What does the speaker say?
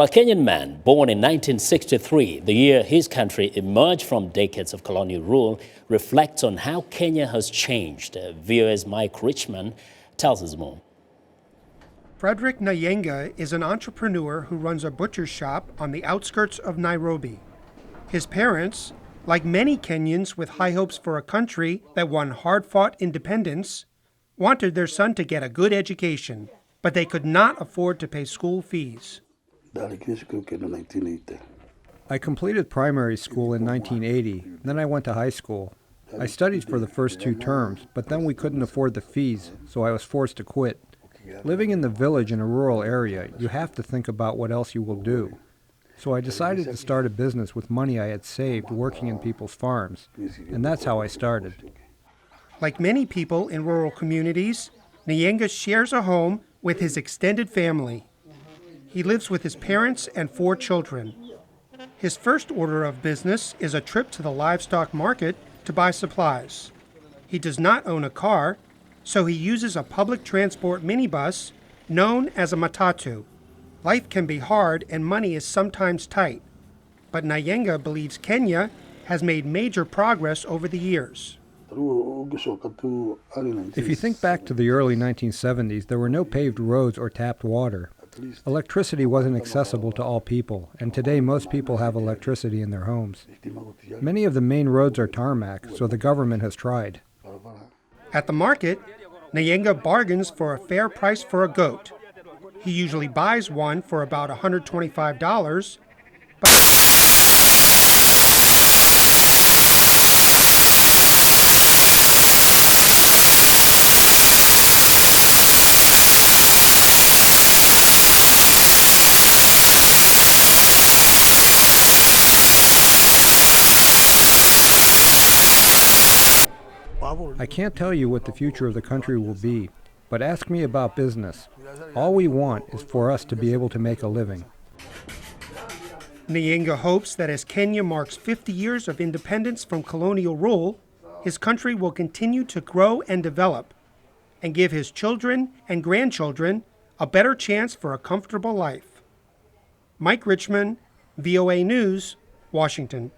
A Kenyan man born in 1963, the year his country emerged from decades of colonial rule, reflects on how Kenya has changed. VOA's Mike Richman tells us more. Frederick Nyenga is an entrepreneur who runs a butcher shop on the outskirts of Nairobi. His parents, like many Kenyans with high hopes for a country that won hard-fought independence, wanted their son to get a good education, but they could not afford to pay school fees. I completed primary school in 1980, then I went to high school. I studied for the first 2 terms, but then we couldn't afford the fees, so I was forced to quit. Living in the village in a rural area, you have to think about what else you will do. So I decided to start a business with money I had saved working in people's farms, and that's how I started. Like many people in rural communities, Nyenga shares a home with his extended family. He lives with his parents and 4 children. His first order of business is a trip to the livestock market to buy supplies. He does not own a car, so he uses a public transport minibus known as a matatu. Life can be hard and money is sometimes tight, but Nyenga believes Kenya has made major progress over the years. If you think back to the early 1970s, there were no paved roads or tapped water. Electricity wasn't accessible to all people, and today most people have electricity in their homes. Many of the main roads are tarmac, so the government has tried. At the market, Nyenga bargains for a fair price for a goat. He usually buys one for about $125, but I can't tell you what the future of the country will be, but ask me about business. All we want is for us to be able to make a living. Nyenga hopes that as Kenya marks 50 years of independence from colonial rule, his country will continue to grow and develop, and give his children and grandchildren a better chance for a comfortable life. Mike Richman, VOA News, Washington.